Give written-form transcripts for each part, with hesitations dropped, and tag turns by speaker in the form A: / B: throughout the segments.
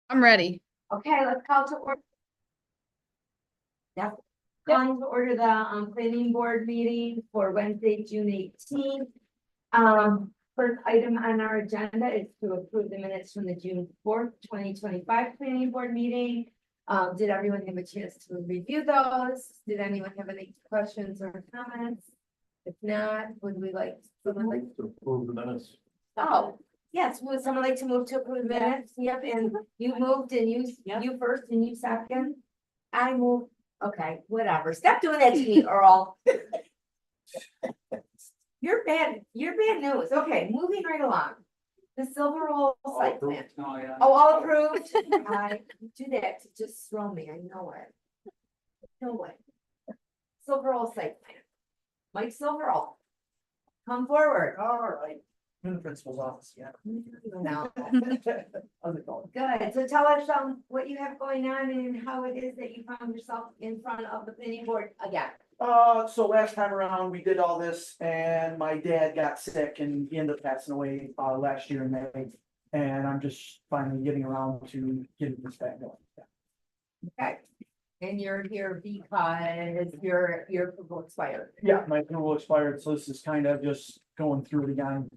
A: I'm ready.
B: Okay, let's call to order. Yep. Calling to order the planning board meeting for Wednesday, June 18th. First item on our agenda is to approve the minutes from the June 4th, 2025 planning board meeting. Did everyone have a chance to review those? Did anyone have any questions or comments? If not, would we like? someone like-
C: To approve the minutes.
B: Oh, yes, would someone like to move to approve the minutes? Yep, and you moved and you first and you second. I move, okay, whatever, stop doing that to me, Earl. You're bad news, okay, moving right along. The Silver Roll site plan,
C: Oh, yeah.
B: oh, all approved, I do that to just throw me, I know it. No way. Silver Roll site plan. Mike Silverall. Come forward.
D: All right, in the principal's office, yeah.
B: No.
D: How's it going?
B: Good, so tell us what you have going on and how it is that you found yourself in front of the planning board again.
D: So last time around, we did all this and my dad got sick and he ended up passing away, last year in May. And I'm just finally getting around to getting this back going.
B: Okay. And you're here because your approval expired.
D: Yeah, my approval expired, so this is kind of just going through it again.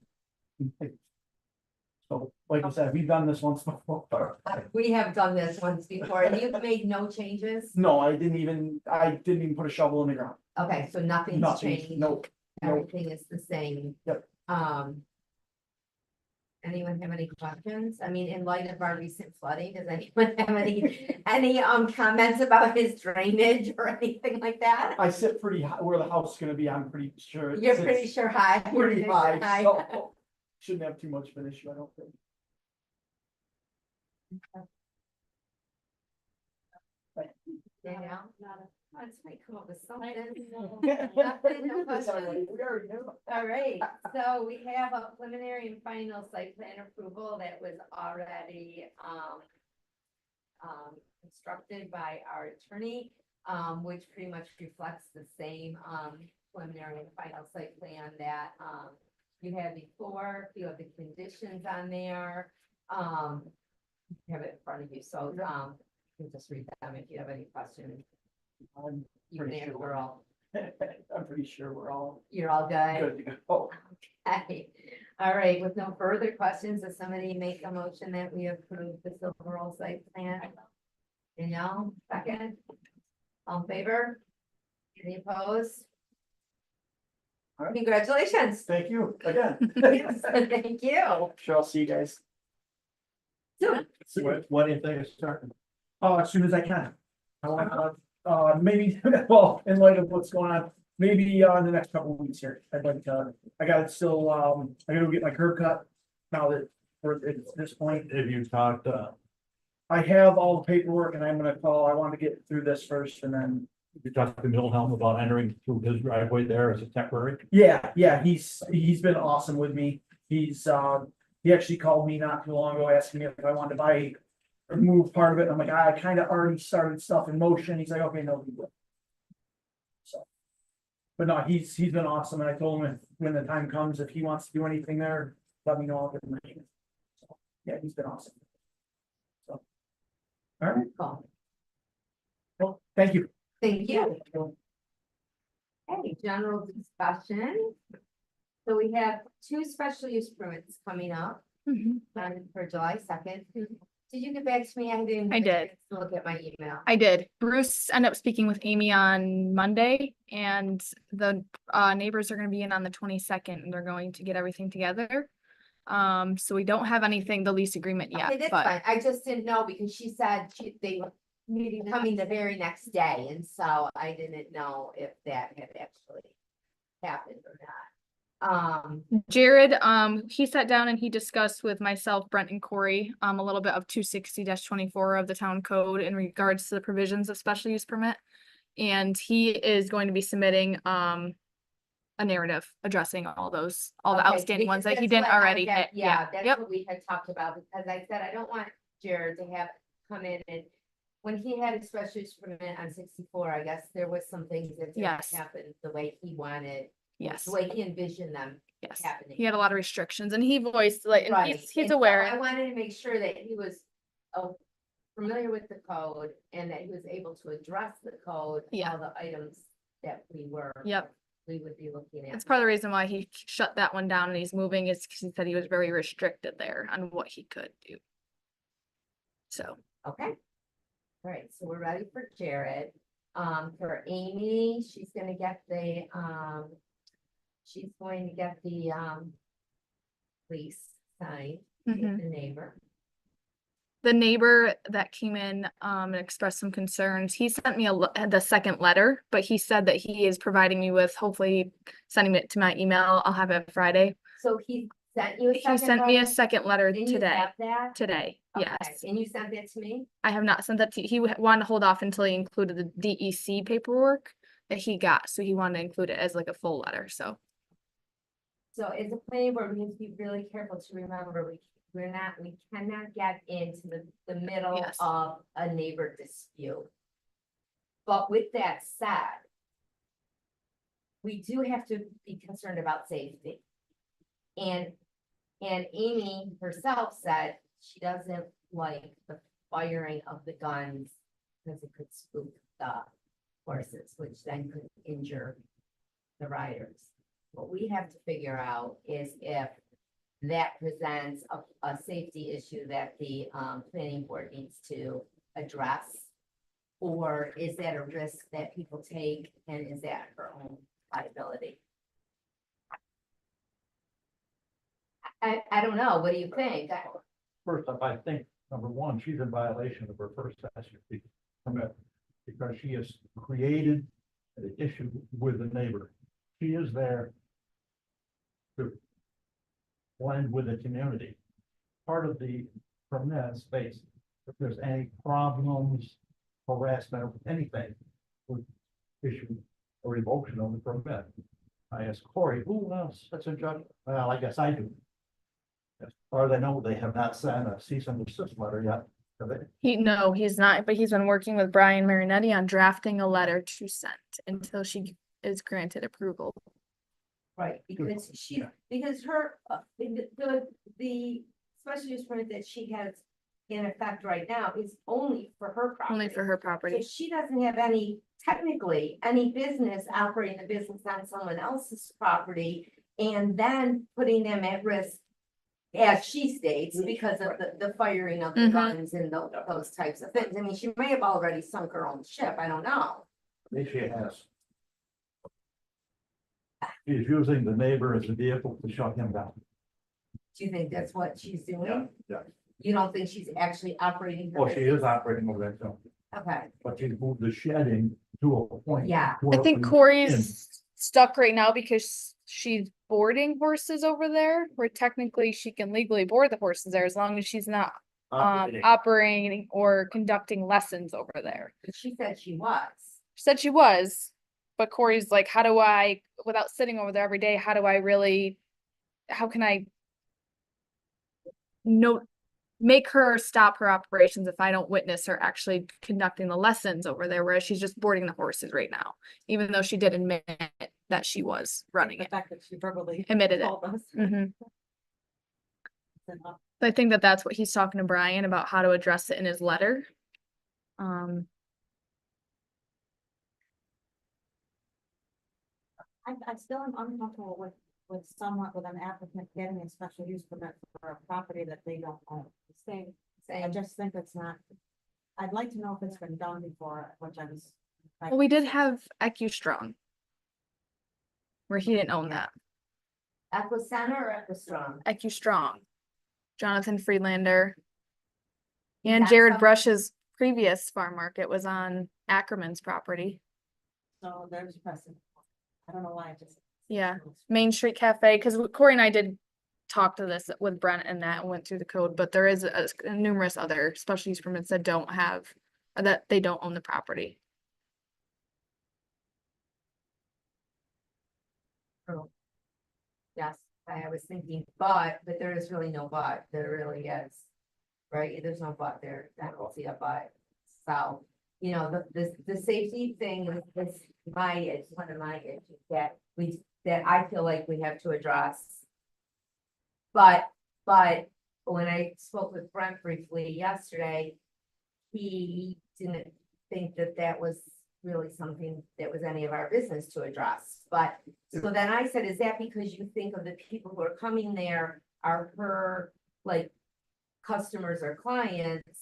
D: So, like I said, we've done this once before.
B: We have done this once before and you've made no changes.
D: No, I didn't even put a shovel in the ground.
B: Okay, so nothing's
D: Nothing,
B: changed.
D: nope. Nope.
B: Everything is the same.
D: Yep.
B: Anyone have any questions? I mean, in light of our recent flooding, does anyone have any comments about his drainage or anything like that?
D: I sit pretty high where the house is gonna be, I'm pretty sure. it
B: You're
D: sits
B: pretty sure high.
D: Pretty high, so shouldn't have too much of an issue, I don't think.
B: Yeah. Let's come up with something.
D: It's all right, we already knew.
B: All right, so we have a preliminary and final site plan approval that was already instructed by our attorney, which pretty much reflects the same preliminary and final site plan that you had before. You have the conditions on there. You have it in front of you, so you can just read them if you have any questions.
D: I'm
B: You can
D: pretty
B: answer
D: sure.
B: all.
D: I'm pretty sure we're all
B: You're all good.
D: good to go.
B: Okay, all right, with no further questions, does somebody make a motion that we approve the Silver Roll site plan? Danielle, second. All in favor? Any opposed?
D: All right.
B: Congratulations.
D: Thank you again.
B: Thank you.
D: Sure, I'll see you guys.
C: When do you think it's starting?
D: Oh, as soon as I can. I want, maybe, well, in light of what's going on, maybe in the next couple of weeks here, I'd like to, I gotta still, I gotta get my curb cut. Now that we're at this point,
C: Have you talked,
D: I have all the paperwork and I'm gonna call, I want to get through this first and then.
C: you talked to Milhelm about entering through his driveway there as a temporary?
D: Yeah, he's been awesome with me. He actually called me not too long ago asking me if I wanted to buy or move part of it. I'm like, I kind of already started stuff in motion. He's like, okay, no, we will. So, but no, he's been awesome. And I told him when the time comes, if he wants to do anything there, let me know. I'll get him. So, yeah, he's been awesome. So, all right.
B: Cool.
D: Well, thank you.
B: Thank you. Okay, general discussion. So we have 2 special use permits coming up for July 2nd. Did you get back to me? I didn't.
A: I did.
B: Look at my email.
A: I did. Bruce ended up speaking with Amy on Monday and the neighbors are gonna be in on the 22nd and they're going to get everything together. So we don't have anything, the lease agreement
B: Okay,
A: yet,
B: that's
A: but
B: fine. I just didn't know because she said they were coming the very next day, and so I didn't know if that had actually happened or not.
A: Jared, he sat down and he discussed with myself, Brent and Corey, a little bit of 260-24 of the town code in regards to the provisions of special use permit. And he is going to be submitting, a narrative addressing all the
B: Okay,
A: outstanding ones
B: because
A: that he
B: that's
A: didn't
B: what I
A: already
B: had-
A: hit.
B: Yeah, that's
A: Yep.
B: what we had talked about, because I said, I don't want Jared to have come in and when he had a special use permit on 64, I guess there was some things that didn't
A: Yes.
B: happen the way he wanted,
A: Yes,
B: the way he envisioned them
A: yes.
B: happening.
A: He had a lot of restrictions and he voiced like, and
B: Right.
A: he's
B: And so
A: aware.
B: I wanted to make sure that he was familiar with the code and that he was able to address the code.
A: Yeah.
B: All the items that
A: Yep.
B: we would be looking at.
A: It's part of the reason why he shut that one down and he's moving is because he said he was very restricted there on what he could do. So,
B: Okay. All right, so we're ready for Jared. For Amy, she's gonna get the, lease signed with
A: mhm.
B: the neighbor.
A: The neighbor that came in and expressed some concerns, he sent me the second letter, but he said that he is providing me with hopefully sending it to my email. I'll have it Friday.
B: So he sent you a
A: He
B: second
A: sent me a
B: letter?
A: second letter
B: And you
A: today.
B: have that?
A: Today,
B: Okay,
A: yes.
B: and you sent that to me?
A: I have not sent that to, he wanted to hold off until he included the DEC paperwork that he got, so he wanted to include it as like a full letter, so.
B: So as a planning board, we need to be really careful to remember, we cannot get into the middle
A: Yes.
B: of a neighbor dispute. But with that said, we do have to be concerned about safety. And Amy herself said she doesn't like the firing of the guns because it could spook the horses, which then could injure the riders. What we have to figure out is if that presents a safety issue that the planning board needs to address. Or is that a risk that people take and is that her own liability? I don't know, what do you think?
C: First up, I think, number one, she's in violation of her first SUP permit because she has created an issue with the neighbor. She is there to blend with the community. Part of the permit space, if there's any problems, harassment, or anything, would issue a revocation of the permit. I asked Corey, who else that's in judgment? Well, I guess I do. As far as I know, they have not sent a cease and desist letter yet. Have they?
A: No, he's not, but he's been working with Brian Marinetti on drafting a letter to send until she is granted approval.
B: Right, because because her, the special use permit that she has in effect right now is only for her property.
A: Only for her
B: So
A: property.
B: she doesn't have technically, any business operating a business on someone else's property and then putting them at risk, as she states, because of the firing of the
A: Mhm.
B: guns and those types of things. I mean, she may have already sunk her own ship, I don't know.
C: Maybe she has. She's using the neighbor as a vehicle to shut him down.
B: Do you think that's what she's doing?
C: Yeah.
B: You don't think she's actually operating? her
C: Well, she
B: business?
C: is operating over there, so,
B: Okay,
C: but she's moved the shedding to a point.
B: Yeah.
A: I
C: where
A: think
C: we-
A: Corey's stuck right now because she's boarding horses over there, where technically she can legally board the horses there as long as she's not
C: Operating.
A: operating or conducting lessons over there.
B: but she said she was.
A: She said she was, but Corey's like, how do I, without sitting over there every day, how can I make her stop her operations if I don't witness her actually conducting the lessons over there, whereas she's just boarding the horses right now, even though she did admit that she was running
E: The
A: it,
E: fact that she verbally
A: admitted it.
E: told us.
A: Mhm.
E: enough.
A: So I think that that's what he's talking to Brian about, how to address it in his letter.
E: I still am uncomfortable with an applicant getting a special use permit for a property that they don't own. I
B: Saying,
E: just think it's not, I'd like to know if it's been done before, which I was.
A: Well, we did have EcuStrong, where he didn't own that.
B: Equicenter or Equistrong?
A: EcuStrong, Jonathan Friedlander.
B: Is
A: And
B: that
A: Jared
B: some-
A: Brush's previous farm market was on Ackerman's property.
E: So there's precedent. I don't know why I just.
A: Yeah. Main Street Cafe, because Corey and I did talk to this with Brent and that and went through the code, but there is numerous other special use permits that don't have, that they don't own the property.
B: Yes, I was thinking, but there is really no but, there really is. Right, there's no but there, I don't see a but. So, you know, the safety thing is it's one of my issues that I feel like we have to address. But when I spoke with Brent briefly yesterday, he didn't think that that was really something that was any of our business to address. But, so then I said, is that because you think of the people who are coming there are her, like, customers or clients,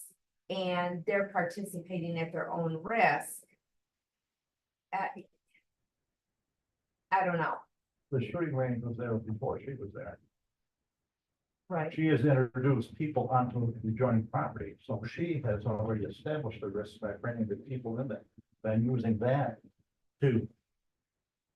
B: and they're participating at their own risk? I don't know.
C: The shooting range was there before she was there.
B: Right.
C: She has introduced people onto the adjoining property, so she has already established the risk by bringing the people in there, then using that to.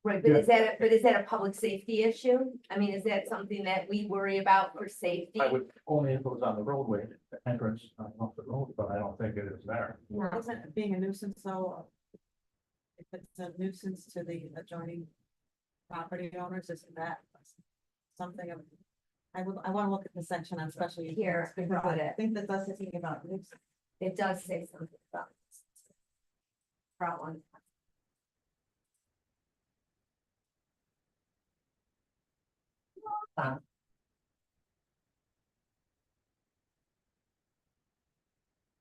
B: Right, but is that a public safety issue? I mean, is that something that we worry about for safety?
C: I would, only if it was on the roadway, the entrance off the road, but I don't think it is there.
E: Isn't it being a nuisance, so if it's a nuisance to the adjoining property owners, isn't that something of, I want to look at the section on special use.
B: Here, I
E: Because
B: got
E: I
B: it.
E: think that does something about nuisance.
B: It does say something about this. Problem.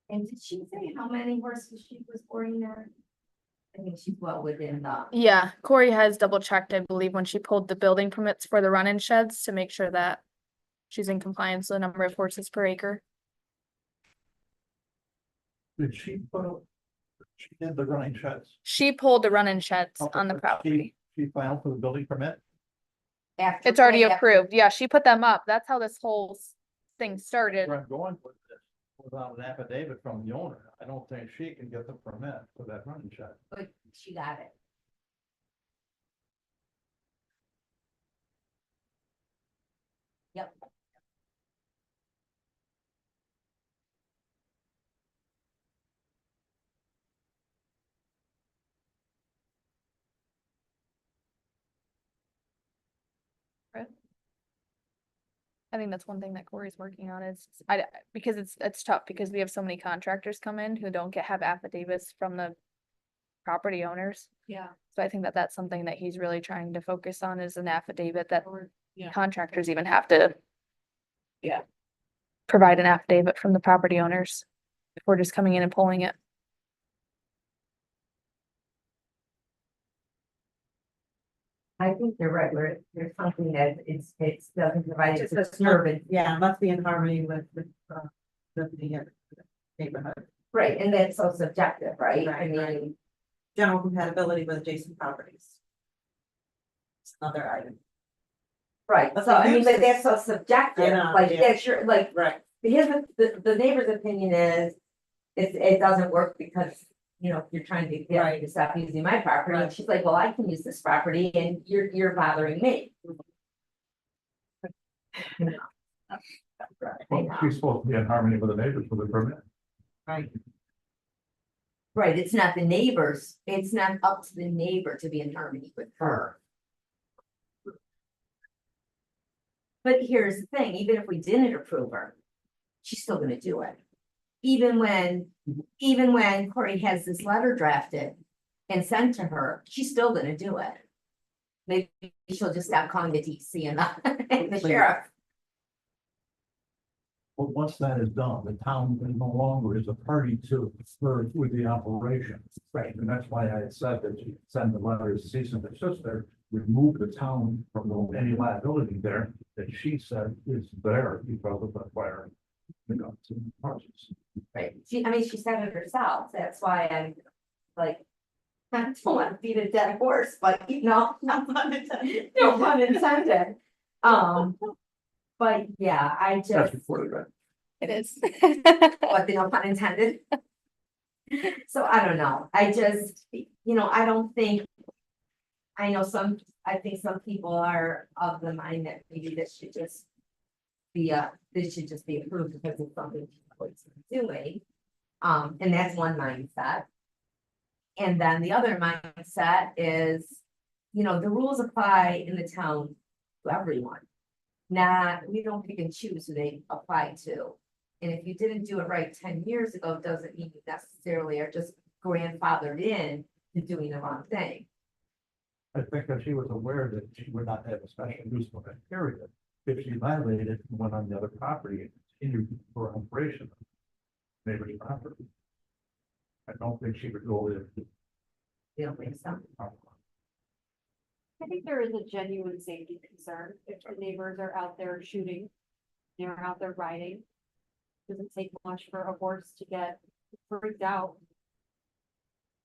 B: And did she say how many horses she was boarding there? I think she's well within the,
A: Yeah, Corey has double checked, I believe, when she pulled the building permits for the run-in sheds to make sure that she's in compliance with the number of horses per acre.
C: Did she put up? She did the running sheds.
A: She pulled the run-in sheds on the
C: She-
A: property.
C: She filed for the building permit.
B: after.
A: It's already
B: after-
A: approved. Yeah, she put them up. That's how this whole thing started.
C: Where I'm going with this, without an affidavit from the owner, I don't think she can get the permit for that running shed.
B: But she got it. Yep.
A: I think that's one thing that Corey's working on is, because it's tough because we have so many contractors come in who don't have affidavits from the property owners.
B: Yeah.
A: So I think that that's something that he's really trying to focus on is an affidavit that
E: yeah.
A: contractors even have to.
B: Yeah.
A: Provide an affidavit from the property owners before just coming in and pulling it.
B: I think you're right, where there's something that it doesn't provide
E: It's
B: a
E: just
B: disturbance.
E: Yeah, it must be in harmony with the neighborhood.
B: Right, and that's so subjective, right? I
E: Right, right.
B: mean,
E: General compatibility with adjacent properties. It's another item.
B: right,
E: But
B: so I mean, but
E: the
B: that's so subjective,
E: I know,
B: like,
E: yeah.
B: that's your, like,
E: Right.
B: the neighbor's opinion is. It doesn't work because, you're trying to get me
E: Right.
B: to stop using my property, and
E: Right.
B: she's like, well, I can use this property and you're bothering me. You know. I
C: Well,
B: know.
C: she's supposed to be in harmony with the neighbors for the permit.
E: Right.
B: Right, it's not the neighbors, it's not up to the neighbor to be in harmony with her. But here's the thing, even if we didn't approve her, she's still gonna do it. Even when Corey has this letter drafted and sent to her, she's still gonna do it. Maybe she'll just stop calling the DC and the sheriff.
C: But once that is done, the town no longer is a party to her with the operation.
B: Right.
C: And that's why I had said that you send the letters, cease and desist there, remove the town from any liability there that she said is there because of the fire. Some parcels.
B: Right, she said it herself, that's why I'm like. I don't want to beat a dead horse, but no pun intended. But yeah, I
C: That's
B: just,
C: reported, right?
A: It is.
B: what, no pun intended? So I don't know, I just, I don't think. I think some people are of the mind that maybe this should just be approved because it's something people are doing. And that's one mindset. And then the other mindset is, the rules apply in the town to everyone. We don't pick and choose who they apply to. And if you didn't do it right 10 years ago, doesn't mean you necessarily are just grandfathered in to doing the wrong thing.
C: I think that she was aware that she would not have a special use for that period. If she violated it, and went on the other property and continued for operation. Neighbor's property. I don't think she would go there.
B: You don't think so?
F: I think there is a genuine safety concern if the neighbors are out there shooting, they're out there riding. Doesn't take much for a horse to get freaked out.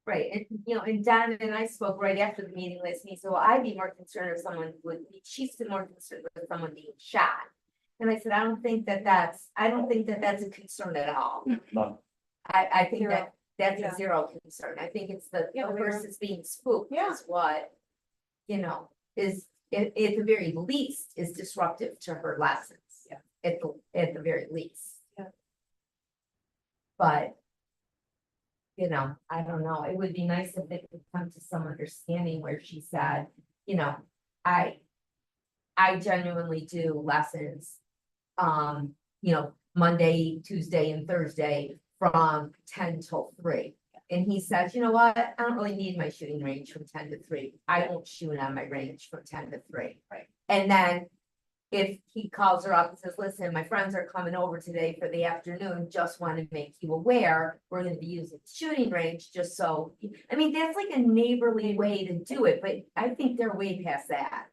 B: Right, and you know, and Don and I spoke right after the meeting last meeting, so I'd be more concerned if someone would, she's been more concerned with someone being shot. And I said, I don't think that that's a concern at all.
C: None.
B: I think
F: Zero.
B: that that's
F: Yeah.
B: a zero concern. I think it's the
F: Yeah, we
B: person's being spooked
F: Yeah.
B: is what, you know, is, at the very least, is disruptive to her lessons.
F: Yeah.
B: At the very least.
F: Yeah.
B: But, you know, I don't know, it would be nice if they could come to some understanding where she said, you know, I genuinely do lessons. You know, Monday, Tuesday and Thursday from 10 till 3. And he says, you know what, I don't really need my shooting range from 10 to 3. I won't shoot on my range from 10 to 3.
F: Right.
B: And then if he calls her up and says, listen, my friends are coming over today for the afternoon, just want to make you aware, we're gonna be using shooting range, just so. I mean, that's like a neighborly way to do it, but I think they're way past that.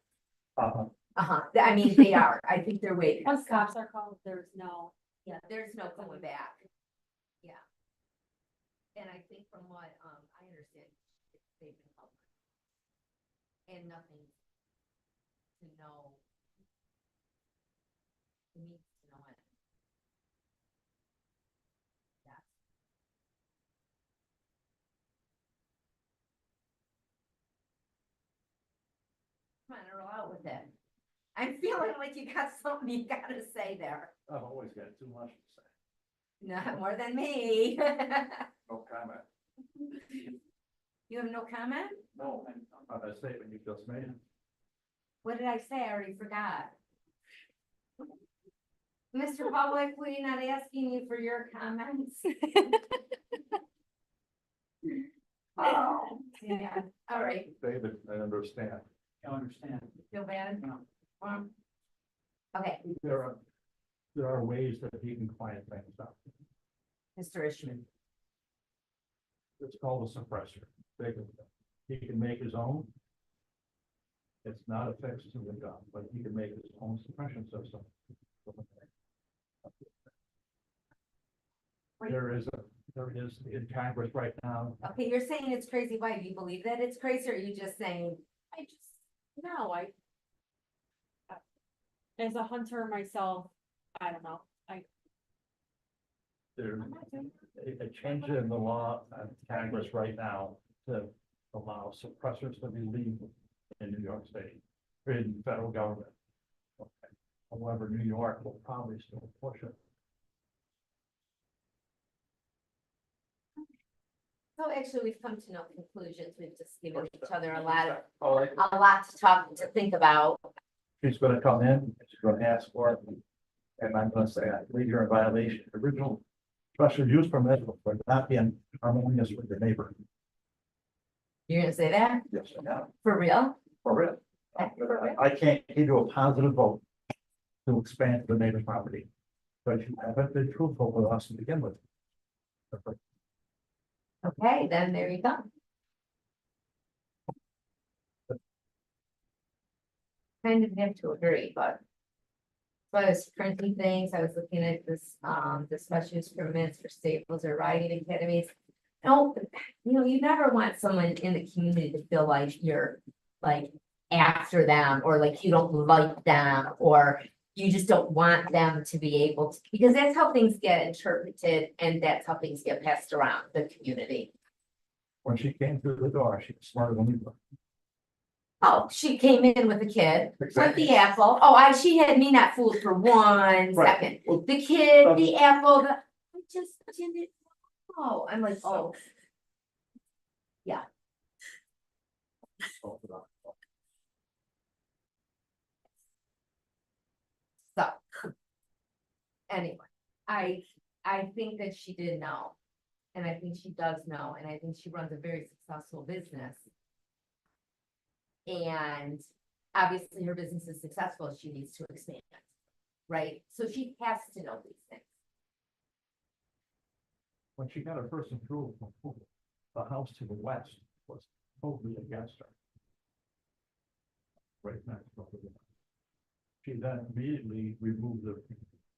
B: I mean, they are, I think they're way
F: Once
B: past that.
F: cops are called, there's no,
B: Yeah, there's no going back. Yeah. And I think from what, I understand, they've been public. And nothing to know. Needs to know it. Yeah. Come on, roll out with it. I'm feeling like you got something you gotta say there.
C: I've always got too much to say.
B: Not more than me.
C: No comment.
B: You have no comment?
C: No, on that statement you just made.
B: What did I say? I already forgot. Mr. Public, we're not asking you for your comments. Oh, yeah, all right,
C: David, I understand.
D: I understand.
B: feel bad? Okay,
C: There are ways that he can quiet things down.
B: Mr. Ishman,
C: It's called a suppressor. He can make his own. It's not affixed to the gun, but he can make his own suppression system. There is in Congress right now,
B: okay, you're saying it's crazy, why, do you believe that it's crazy, or are you just saying,
F: I just, no, as a hunter myself, I don't know,
C: there's a change in the law of Congress right now to allow suppressors to be legal in New York State, or in the federal government. Okay. However, New York will probably still push it.
B: so actually, we've come to no conclusions, we've just given each other a lot to think about.
C: She's gonna come in, she's gonna ask for it, and I'm gonna say, I believe you're in violation. The original special use permit for not being harmonious with your neighbor.
B: You're gonna say that,
C: Yes, I know,
B: for real?
C: for real. I can't give you a positive vote to expand the neighbor's property, but you haven't been truthful with us to begin with.
B: Okay, then there you go. Kind of have to agree, but. So I was printing things, I was looking at this, the special use permits for stables or riding academies. No, you know, you never want someone in the community to feel like you're like after them, or like you don't like them, or you just don't want them to be able to, because that's how things get interpreted and that's how things get passed around the community.
C: When she came through the door, she was smarter than we were.
B: Oh, she came in with a kid, with
C: Exactly.
B: the apple. Oh, she had me not fooled for 1
C: Right.
B: second.
C: Well,
B: The kid, the apple, I just didn't. Oh, I'm like, oh, so. Anyway, I think that she did know. And I think she does know, and I think she runs a very successful business. And obviously her business is successful, she needs to expand, right? So she has to know these things.
C: when she got her first approval, the house to the west was totally against her. Right next door to the. She then immediately removed the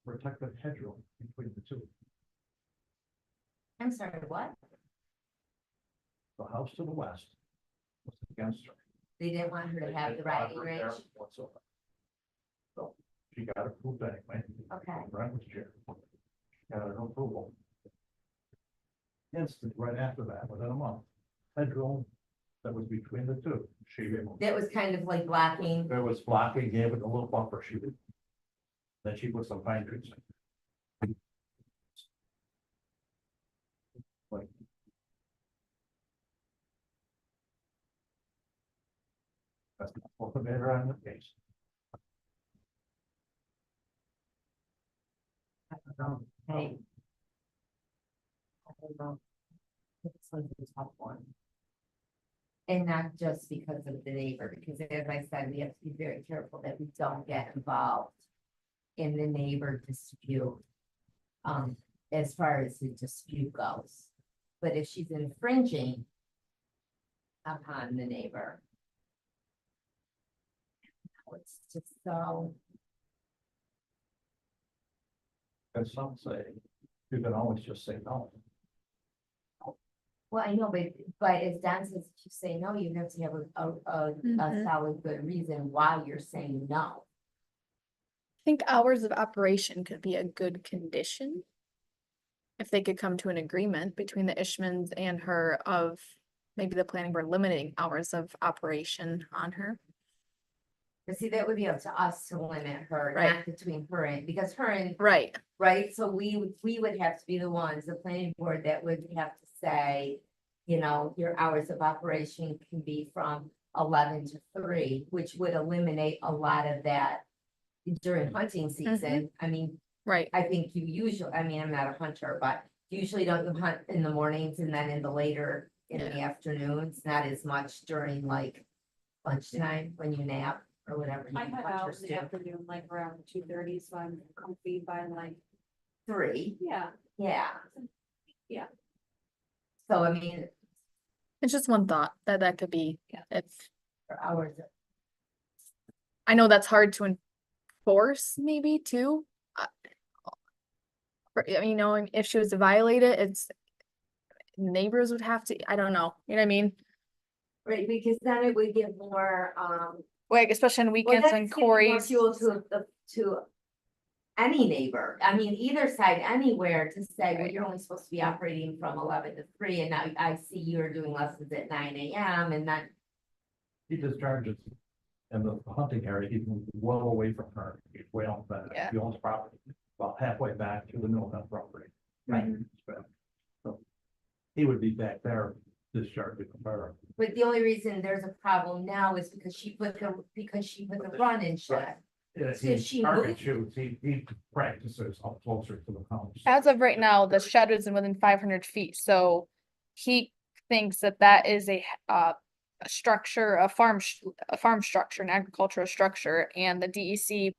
C: protective hedgerow between the two.
B: I'm sorry, what?
C: The house to the west was against her.
B: They didn't want her to have the riding range?
C: Whatsoever. So she got approved anyway.
B: Okay.
C: Brent was chair. Got her approval. Instant, right after that, within a month, hedgerow that was between the two, she removed.
B: That was kind of like blocking.
C: There was blocking, gave it a little buffer, she did. Then she put some pine trees in. Like. That's not what the matter on the case.
B: I don't know. Hey. I don't know. It's like a tough one. And not just because of the neighbor, because as I said, we have to be very careful that we don't get involved in the neighbor dispute. As far as the dispute goes. But if she's infringing upon the neighbor. It's just so,
C: As some say, you can always just say no.
B: well, I know, but as Don says, if you say no, you have to have a
A: Mhm.
B: solid good reason why you're saying no.
A: I think hours of operation could be a good condition. If they could come to an agreement between the Ishmans and her of maybe the planning board limiting hours of operation on her.
B: But see, that would be up to us to limit her,
A: Right.
B: not between her and, because her and,
A: Right,
B: right, so we would have to be the ones, the planning board that would have to say. You know, your hours of operation can be from 11 to 3, which would eliminate a lot of that. During hunting season, I mean,
A: right.
B: I think you usually, I mean, I'm not a hunter, but usually don't you hunt in the mornings and then in the later, in the afternoons, not as much during like. Lunchtime when you nap or whatever.
F: I
B: you
F: head out
B: hunters
F: in the
B: do.
F: afternoon, like around 2:30, so I'm comfy by like,
B: 3,
F: yeah.
B: yeah.
F: Yeah.
B: So I mean,
A: It's just one thought that could be,
F: Yeah.
A: if,
B: for hours,
A: I know that's hard to enforce maybe too. I mean, you know, if she was to violate it, it's neighbors would have to, I don't know, you know what I mean?
B: right, because then it would give more,
A: Like, especially on
B: well,
A: weekends
B: that's
A: when
B: giving more
A: Corey's.
B: fuel to any neighbor, I mean, either side, anywhere to say, well,
A: Right.
B: you're only supposed to be operating from 11 to 3, and now I see you're doing lessons at 9 AM and then.
C: He discharges in the hunting area, he's well away from her, he's way off that,
A: Yeah.
C: he owns property, about halfway back to the Millville property.
B: Right.
C: So he would be back there discharging her.
B: But the only reason there's a problem now is because she put the run-in shed.
C: Yeah,
B: So if
C: he
B: she
C: target
B: moved-
C: shoots, he practices up closer to the house.
A: As of right now, the shed is within 500 feet, so he thinks that that is a structure, a farm structure, an agricultural structure, and the DEC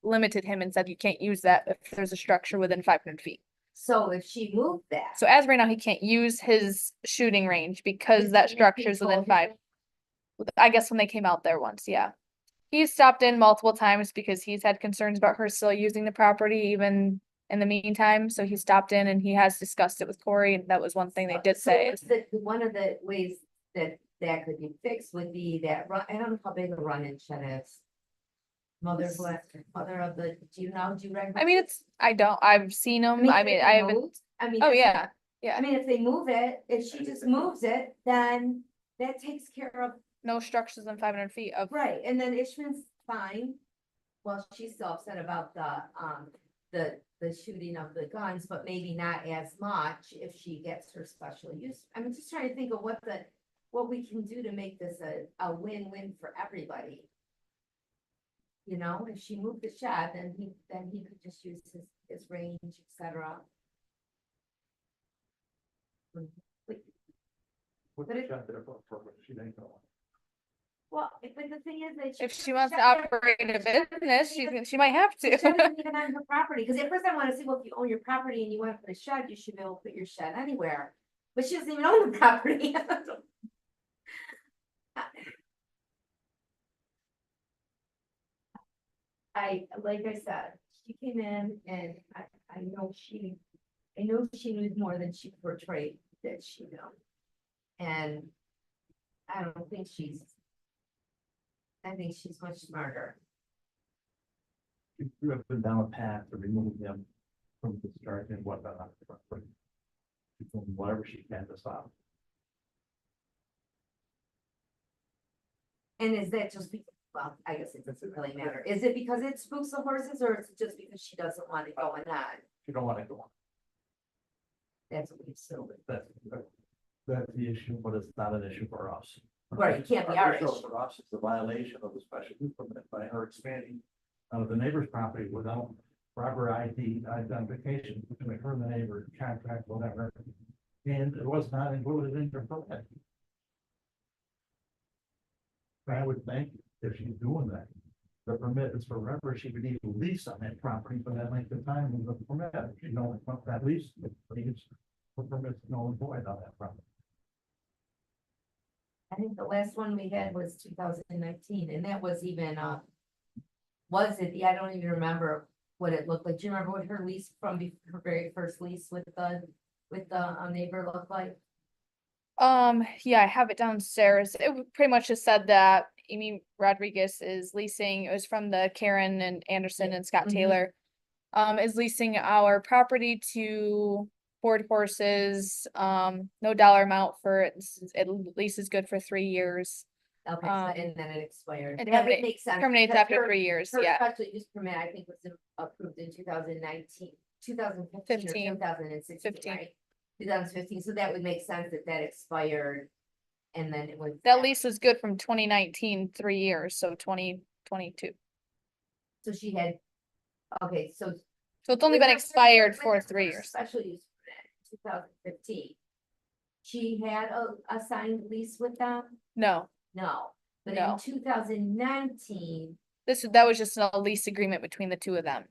A: limited him and said you can't use that if there's a structure within 500 feet.
B: So if she moved that.
A: So as of right now, he can't use his shooting range because that structure is within 5. I guess when they came out there once, yeah. He's stopped in multiple times because he's had concerns about her still using the property even in the meantime, so he stopped in and he has discussed it with Corey, and that was one thing they did
B: So
A: say.
B: what's one of the ways that could be fixed would be that run, I don't know how big a run-in shed is. Mother of the, do you recognize?
A: I mean, I've seen them, I
B: if
A: mean,
B: they
A: I haven't,
B: moved, I mean.
A: oh,
B: that's-
A: yeah,
B: I mean, if they move it, if she just moves it, then that takes care of,
A: no structures in 500 feet of,
B: right, and then Ishman's fine. Well, she's still upset about the shooting of the guns, but maybe not as much if she gets her special use. I'm just trying to think of what we can do to make this a win-win for everybody. You know, if she moved the shed, then he could just use his range, et cetera.
C: Put
B: But
C: the
B: it-
C: shed there for a purpose, she ain't going.
B: Well, but the thing is that.
A: If she wants to
B: shut there-
A: operate a
B: the shed
A: business,
B: isn't even-
A: she might have
B: the shed
A: to.
B: isn't even on her property, because at first I wanna say, well, if you own your property and you want to put a shed, you should be able to put your shed anywhere. But she doesn't even own the property. Like I said, she came in and I know she knew more than she portrayed that she knew. And I don't think I think she's much smarter.
C: You have been down a path to remove them from the start and whatnot. Doing whatever she can to stop.
B: And is that just because, well, I guess it doesn't really matter. Is it because it spooks the horses, or is it just because she doesn't want it going on?
C: You don't want to go on.
B: That's what we assume.
C: That's the issue, but it's not an issue for us.
B: Right, it can't be our
C: issue
B: issue.
C: For us, it's a violation of the special use permit by her expanding out of the neighbor's property without proper ID identification between her and the neighbor, contract, whatever. And it was not included in her permit. I would think if she's doing that, the permit is forever, she would need a lease on that property for that length of time with the permit. If she don't want that lease, the permit's null and void on that property.
B: I think the last one we had was 2019, and that was even, was it, yeah, I don't even remember what it looked like. Do you remember what her lease from her very first lease with the neighbor looked like?
A: Yeah, I have it downstairs. Pretty much just said that Amy Rodriguez is leasing, it was from the Karen and Anderson and Scott
B: Mhm.
A: Taylor. Is leasing our property to board horses, no dollar amount for it. At least is good for 3 years.
B: Okay, so,
A: Um,
B: and then it expired.
A: it
B: That would
A: terminate-
B: make sense.
A: Terminates
B: because
A: after
B: her-
A: 3 years,
B: Her
A: yeah.
B: special use permit, I think, was approved in 2019, 2015 or
A: 15.
B: 2016,
A: 15.
B: right? 2015, so that would make sense that expired. And then it was.
A: That lease is good from 2019, 3 years, so 2022.
B: So she had, okay, so.
A: So it's only been
B: With her-
A: expired
B: with
A: for
B: her
A: 3
B: first
A: years.
B: Special use permit, 2015. She had a signed lease with them?
A: No,
B: No, but
A: No.
B: in 2019,
A: that was just a lease agreement between the two of them.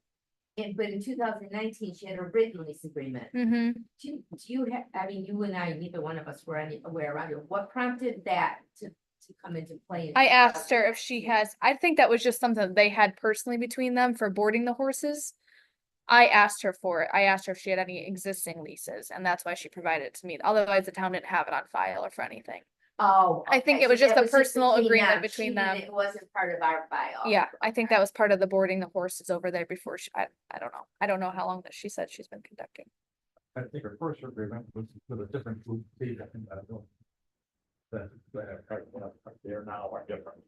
B: but in 2019, she had a written lease agreement.
A: Mm-hmm.
B: Do you have, I mean, you and I, neither one of us were aware around here. What prompted that to come into play? in
A: I asked her if she
B: 2019?
A: has, I think that was just something that they had personally between them for boarding the horses. I asked her for it. I asked her if she had any existing leases, and that's why she provided it to me. Otherwise, the town didn't have it on file or for anything.
B: Oh.
A: I think
B: okay,
A: it was
B: so
A: just
B: that
A: a personal
B: between
A: agreement
B: them.
A: between
B: She
A: them.
B: didn't- It wasn't part of our file.
A: Yeah, I think that was part of the boarding the horses over there before I don't know. I don't know how long that she said she's been conducting.
C: I think her first agreement was with a different group. That they're now are different.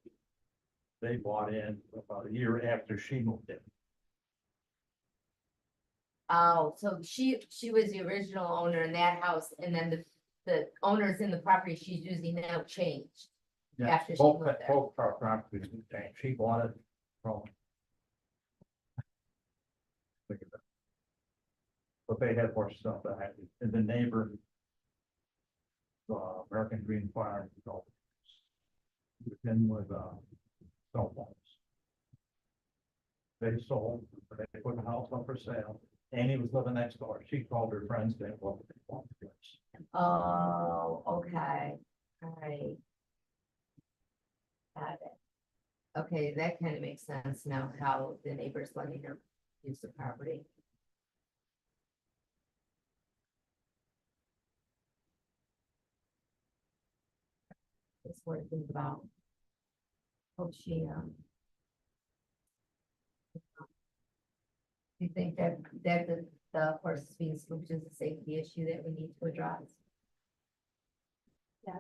C: They bought in about a year after she moved in.
B: Oh, so she was the original owner in that house, and then the owners in the property she's using now changed.
C: Yeah,
B: After she
C: both,
B: moved there.
C: both our properties, changed. She bought it from. Think of it. But they had more stuff that had, and the neighbor. American Green Farm. Then with, cell phones. They sold, they put the house up for sale. Annie was living next door. She called her friends, they wanted the place.
B: Oh, okay, alright. Got it. Okay, that kind of makes sense now, how the neighbors letting her use the property. That's what I think about. Hope she, you think that the horse is being spooked is a safety issue that we need to address?
F: If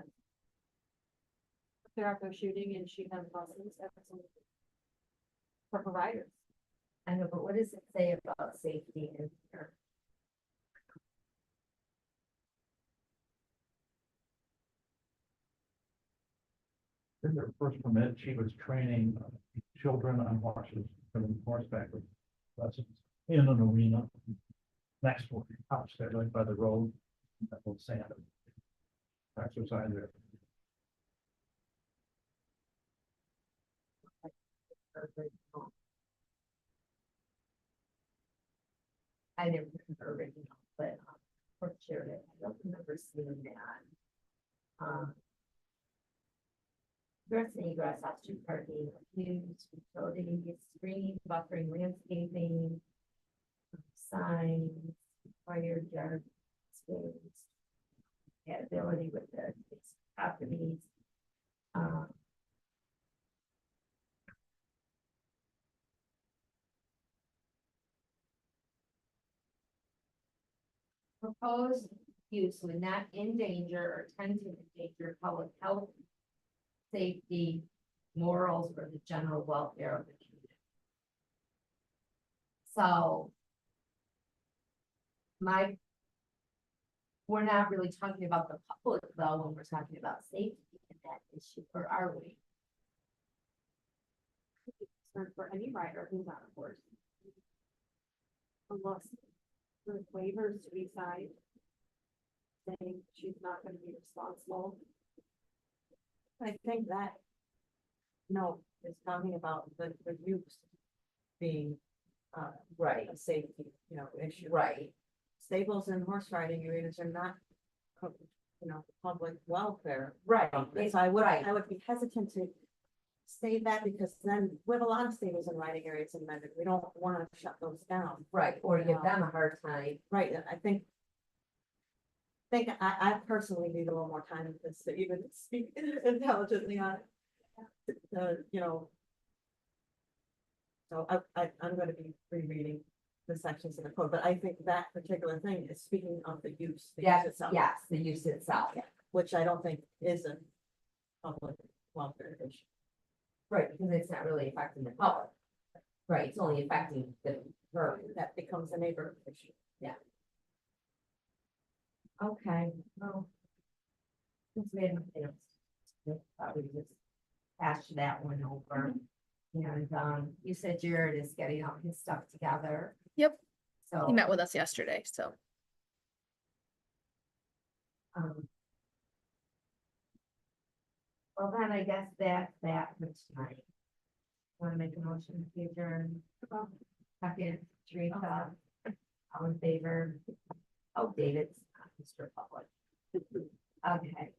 F: they're out there shooting and she has buses, absolutely. For providers.
B: I know, but what does it say about safety in here?
C: In their first permit, she was training children on horses, from horseback lessons in an arena. Next to the house there, right by the road, that was sand. Exercise there.
B: original. I didn't remember original, but, for Jared, I don't remember seeing that. Egress and egress, off-street parking, used utilities, screening, buffering, landscaping, signs, fire yard space, compatibility with the properties. Proposed use would not endanger or tend to endanger public health, safety, morals, or the general welfare of the community. So we're not really talking about the public though, when we're talking about safety in that issue, or are we?
F: Concern for any rider who's on a horse. Unless the waivers to be signed. Saying she's not gonna be responsible.
E: I think that. No, it's talking about the use being,
B: Right,
E: a safety, issue.
B: right,
E: Stables and horse riding areas are not, public welfare.
B: right.
E: So I
B: Right.
E: would be hesitant to say that because then we have a lot of stables and riding areas in Mendon. We don't want to shut those down.
B: Right, or give them a hard time.
E: Right, and I think I personally need a little more time with this to even speak intelligently on it. So I'm gonna be rereading the sections of the code, but I think that particular thing is speaking of the use. the use
B: Yes,
E: itself,
B: yes, the use itself.
E: Which I don't think is a public welfare issue.
B: Right, because it's not really affecting the public. Right, it's only affecting her.
E: That becomes a neighborhood issue.
B: Okay, well. Since we have nothing else, I thought we just hash that one over. And, you said Jared is getting all his stuff together.
A: Yep.
B: So.
A: He met with us yesterday, so.
B: Well, then I guess that's that for tonight. Want to make a motion to adjourn? Second, Teresa, all in favor? Oh, David's not Mr. Public. Okay,